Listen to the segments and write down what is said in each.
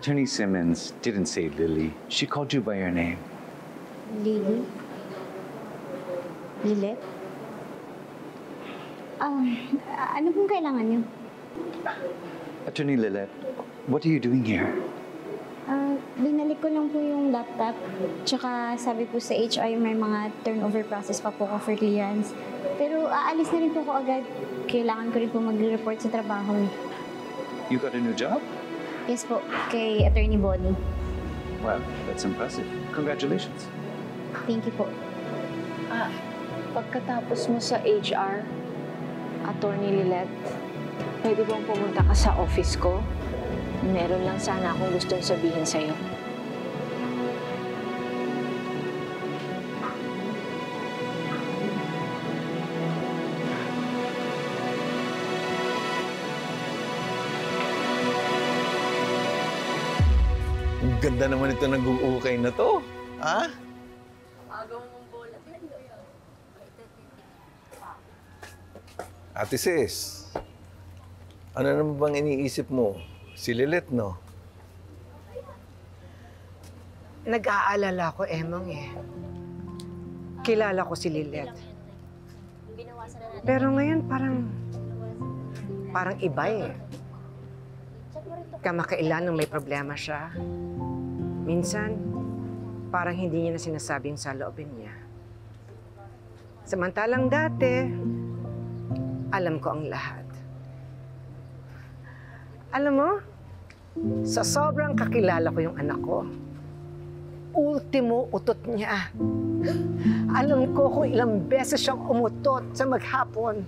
Attorney Simmons didn't say Lily. She called you by your name. Lily? Lilet? Ano pong kailangan niyo? Attorney Lilet, what are you doing here? Binalik ko lang po yung laptop. Tsaka sabi po sa HR may mga turnover process pa po ko for clearance. Pero aalis na rin po ako agad. Kailangan ko rin po mag-report sa trabaho. You got a new job? Yes po, kay Attorney Bonnie. Well, that's impressive. Congratulations. Thank you po. Pagkatapos mo sa HR, Attorney Lilet, pwede bang pumunta ka sa office ko? Meron lang sana akong gustong sabihin sa'yo. Ang ganda naman ito nag-uukay na to. Ha? Ate Sis, ano naman bang iniisip mo? Si Lilet, no? Nag-aalala ko, Emong, eh. Kilala ko si Lilet. Pero ngayon parang iba, eh. Kamakailan nung may problema siya. Minsan, parang hindi niya na sinasabi yung saloobin niya. Samantalang dati, alam ko ang lahat. Alam mo, sa sobrang kakilala ko yung anak ko, ultimo utot niya. Alam ko kung ilang beses siyang umutot sa maghapon.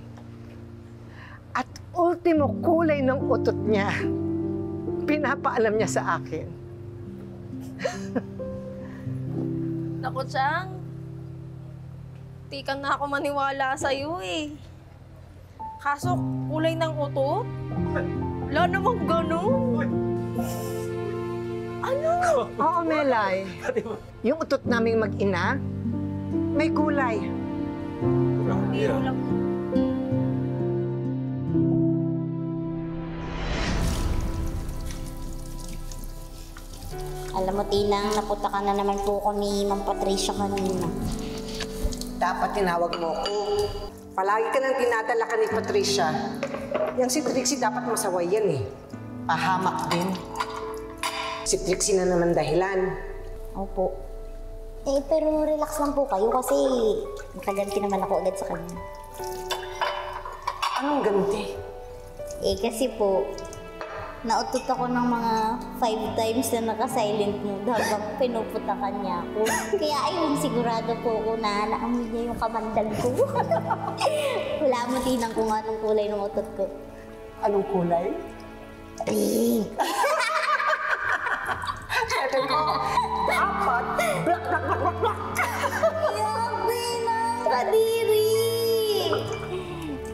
At ultimo kulay ng utot niya, pinapaalam niya sa akin. Naku, Chang. Di ka na ako maniwala sa'yo eh. Kaso, kulay ng utot? Wala namang ganun. Ano? Oo, Melay. Yung utot naming mag-ina, may kulay. Biro lang. Alam mo, Tinang, napunta ka na naman po ko ni Ma'am Patricia kanina. Dapat tinawag mo ko. Palagi ka nang dinadala ka ni Patricia. Yang si Trixie dapat masaway yan, eh. Pahamak din. Si Trixie na naman dahilan. Opo. Pero relax lang po kayo kasi makaganti naman ako agad sa kanya. Anong ganti? Kasi po, nautot ako ng mga 5 times na naka-silent mode habang pinuputakan niya ako. Kaya ayun, sigurado po ako na naamoy niya yung kamandag ko. Wala mo, Tinang, kung anong kulay ng utot ko. Anong kulay? Pink! Sabi ko, dapat black, black, black, black, black! Yung Tinang! Kadiri!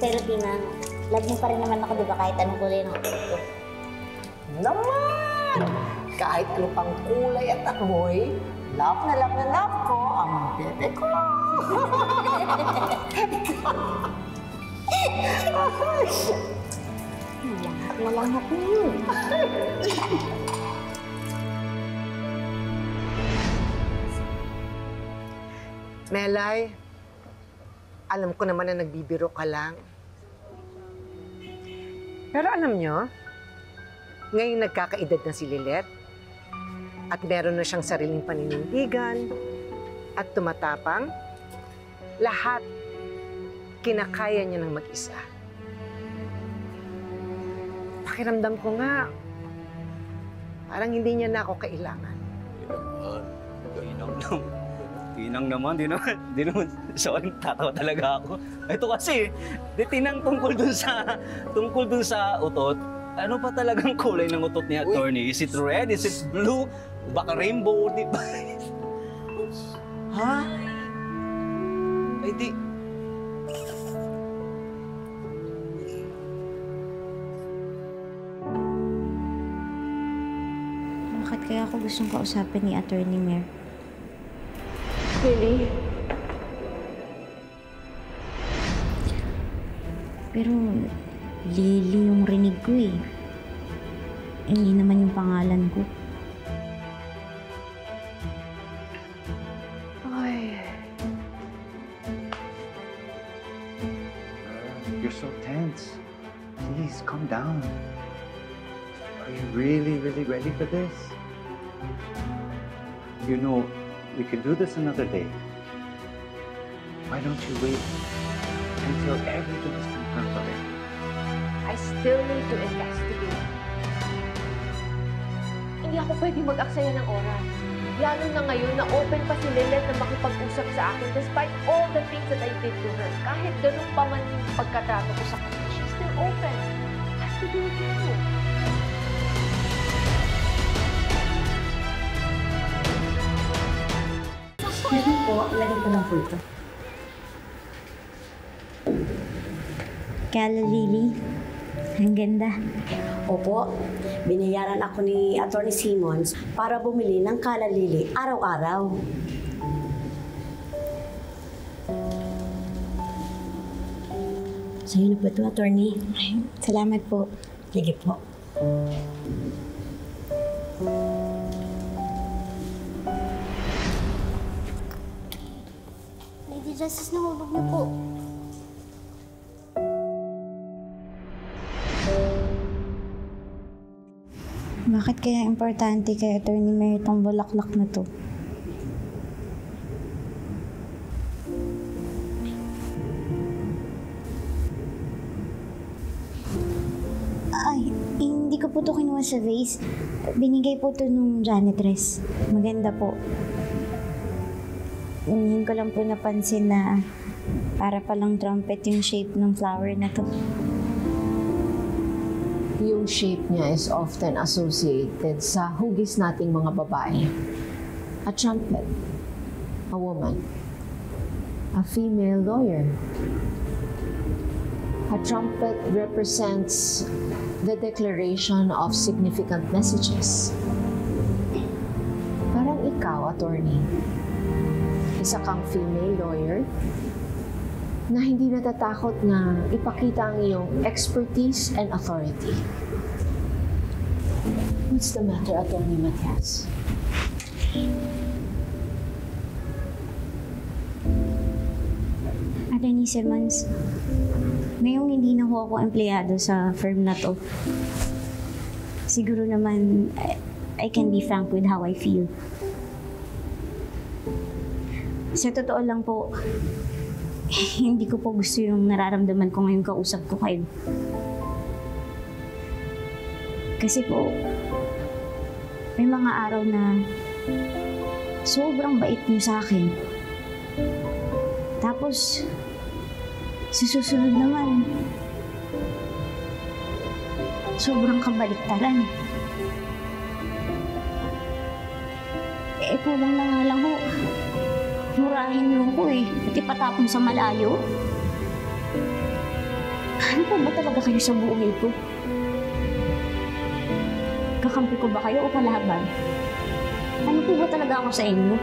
Pero Tinang, love mo pa rin naman ako, di ba, kahit anong kulay ng utot ko? Naman! Kahit ano pang kulay at amoy, love na love ko ang bebe ko. Lahat na lang natin. Melay, alam ko naman na nagbibiro ka lang. Pero alam nyo, ngayon nagkakaedad na si Lilet at meron na siyang sariling paninindigan at tumatapang, lahat kinakaya niya ng mag-isa. Pakiramdam ko nga, parang hindi niya na ako kailangan. Tinang naman, di naman, sorry, tatawa talaga ako. Ito kasi, Tinang tungkol dun sa utot, ano pa talagang kulay ng utot ni Attorney? Is it red? Is it blue? Baka rainbow, di ba? Ha? Ay di... Bakit kaya ako gustong kausapin ni Attorney Mer? Lily? Pero Lily yung rinig ko eh. Hindi naman yung pangalan ko. You're so tense. Please, calm down. Are you really, really ready for this? You know, we could do this another day. Why don't you wait until everything is confirmed already? I still need to investigate. Hindi ako pwede mag-aksaya ng oras. Lalo na ngayon na open pa si Lilith na makipag-usap sa akin despite all the things that I did to her. Kahit ganun pa man yung pagkatrato ko sa kanya, she's still open. Has to do with you. Pwede po, lagyan ko lang po ito. Kala Lily, ang ganda. Opo, binayaran ako ni Atty. Simmons para bumili ng kalalili araw-araw. Sa'yo na po ito, Atty. Salamat po. Sige po. Lady Justice, nahulog na po. Bakit kaya importante kay Atty. Mary itong bulaklak na to? Ay, hindi ko po to kinuha sa vase. Binigay po to nung janitress. Maganda po. Ngayon ko lang po napansin na para palang trumpet yung shape ng flower na to. Yung shape niya is often associated sa hugis nating mga babae. A trumpet, a woman, a female lawyer. A trumpet represents the declaration of significant messages. Parang ikaw, attorney. Isa kang female lawyer na hindi natatakot na ipakita ang iyong expertise and authority. What's the matter, Atty. Matias? Atty. Simmons, ngayong hindi na ho ako empleyado sa firm na to, siguro naman I can be frank with how I feel. Sa totoo lang po, hindi ko po gusto yung nararamdaman ko ngayong kausap ko kayo. Kasi po, may mga araw na sobrang bait niyo sa akin. Tapos, sa susunod naman, sobrang kabaliktaran. Eh, kulang na nga lang ho. Murahin niyo ko eh, at ipatapon sa malayo. Ano po ba talaga kayo sa buhay ko? Kakampi ko ba kayo o kalaban? Ano po ba talaga ako sa inyo?